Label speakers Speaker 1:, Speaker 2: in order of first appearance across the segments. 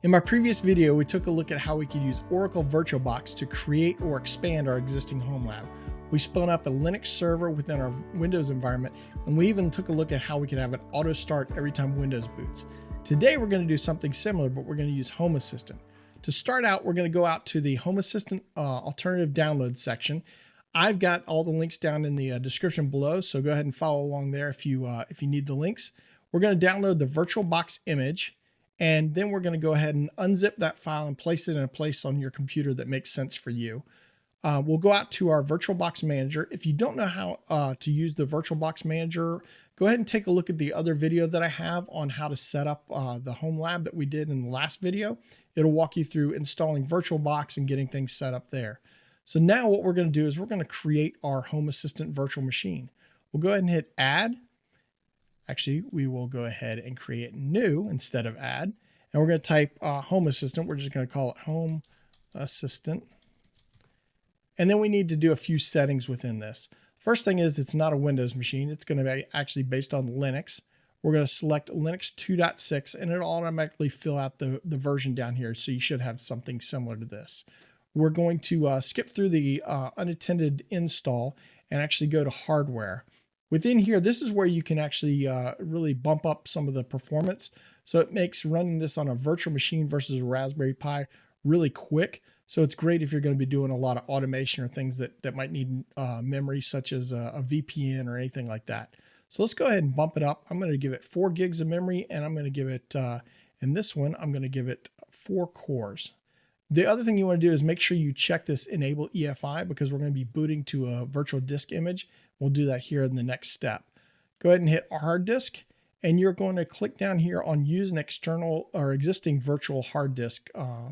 Speaker 1: In my previous video, we took a look at how we could use Oracle VirtualBox to create or expand our existing home lab. We spun up a Linux server within our Windows environment, and we even took a look at how we could have it auto start every time Windows boots. Today, we're going to do something similar, but we're going to use Home Assistant. To start out, we're going to go out to the Home Assistant alternative download section. I've got all the links down in the description below, so go ahead and follow along there if you need the links. We're going to download the VirtualBox image, and then we're going to go ahead and unzip that file and place it in a place on your computer that makes sense for you. We'll go out to our VirtualBox Manager. If you don't know how to use the VirtualBox Manager, go ahead and take a look at the other video that I have on how to set up the home lab that we did in the last video. It'll walk you through installing VirtualBox and getting things set up there. So now what we're going to do is we're going to create our Home Assistant virtual machine. We'll go ahead and hit Add. Actually, we will go ahead and create new instead of add. And we're going to type Home Assistant. We're just going to call it Home Assistant. And then we need to do a few settings within this. First thing is it's not a Windows machine. It's going to be actually based on Linux. We're going to select Linux 2.6 and it'll automatically fill out the version down here. So you should have something similar to this. We're going to skip through the unattended install and actually go to hardware. Within here, this is where you can actually really bump up some of the performance. So it makes running this on a virtual machine versus a Raspberry Pi really quick. So it's great if you're going to be doing a lot of automation or things that might need memory, such as a VPN or anything like that. So let's go ahead and bump it up. I'm going to give it 4 gigs of memory, and I'm going to give it, in this one, I'm going to give it 4 cores. The other thing you want to do is make sure you check this enable EFI because we're going to be booting to a virtual disk image. We'll do that here in the next step. Go ahead and hit hard disk, and you're going to click down here on use an external or existing virtual hard disk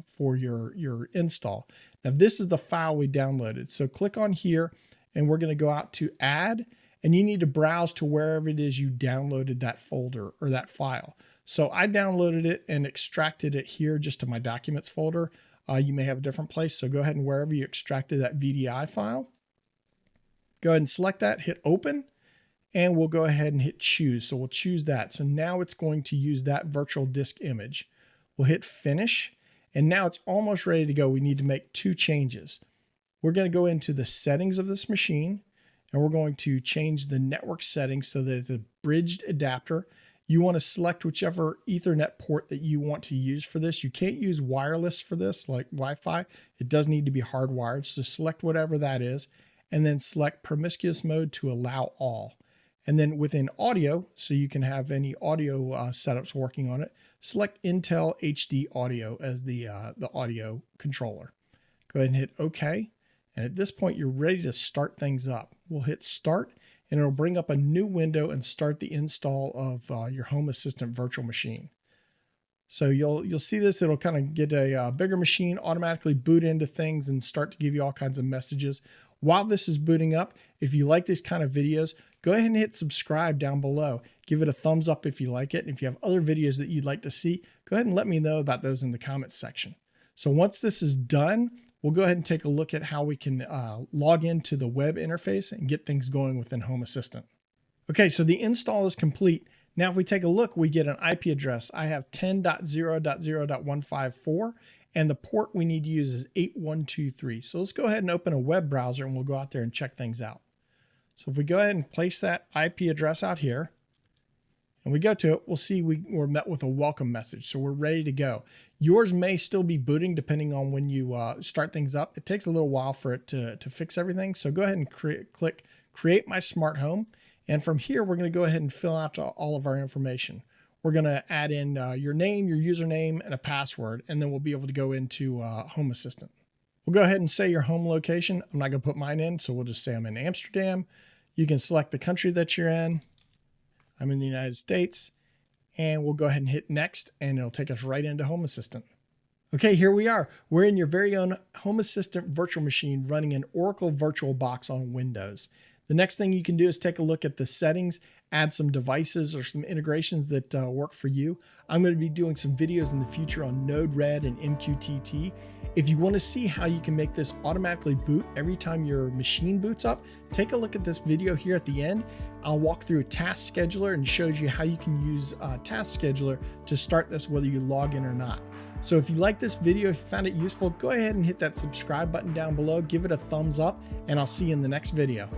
Speaker 1: for your install. Now this is the file we downloaded. So click on here, and we're going to go out to add, and you need to browse to wherever it is you downloaded that folder or that file. So I downloaded it and extracted it here just to my documents folder. You may have a different place, so go ahead and wherever you extracted that VDI file, go ahead and select that, hit open, and we'll go ahead and hit choose. So we'll choose that. So now it's going to use that virtual disk image. We'll hit finish, and now it's almost ready to go. We need to make 2 changes. We're going to go into the settings of this machine, and we're going to change the network settings so that it's a bridged adapter. You want to select whichever Ethernet port that you want to use for this. You can't use wireless for this, like Wi-Fi. It does need to be hardwired. So select whatever that is, and then select promiscuous mode to allow all. And then within audio, so you can have any audio setups working on it, select Intel HD Audio as the audio controller. Go ahead and hit OK. And at this point, you're ready to start things up. We'll hit start, and it'll bring up a new window and start the install of your Home Assistant virtual machine. So you'll see this, it'll kind of get a bigger machine, automatically boot into things and start to give you all kinds of messages. While this is booting up, if you like these kind of videos, go ahead and hit subscribe down below. Give it a thumbs up if you like it. And if you have other videos that you'd like to see, go ahead and let me know about those in the comments section. So once this is done, we'll go ahead and take a look at how we can log into the web interface and get things going within Home Assistant. Okay, so the install is complete. Now, if we take a look, we get an IP address. I have 10.0.0.154, and the port we need to use is 8123. So let's go ahead and open a web browser, and we'll go out there and check things out. So if we go ahead and place that IP address out here, and we go to it, we'll see we're met with a welcome message. So we're ready to go. Yours may still be booting depending on when you start things up. It takes a little while for it to fix everything. So go ahead and click Create My Smart Home. And from here, we're going to go ahead and fill out all of our information. We're going to add in your name, your username, and a password, and then we'll be able to go into Home Assistant. We'll go ahead and say your home location. I'm not going to put mine in, so we'll just say I'm in Amsterdam. You can select the country that you're in. I'm in the United States, and we'll go ahead and hit next, and it'll take us right into Home Assistant. Okay, here we are. We're in your very own Home Assistant virtual machine running an Oracle VirtualBox on Windows. The next thing you can do is take a look at the settings, add some devices or some integrations that work for you. I'm going to be doing some videos in the future on Node-RED and MQTT. If you want to see how you can make this automatically boot every time your machine boots up, take a look at this video here at the end. I'll walk through a task scheduler and shows you how you can use Task Scheduler to start this whether you log in or not. So if you like this video, if you found it useful, go ahead and hit that subscribe button down below, give it a thumbs up, and I'll see you in the next video.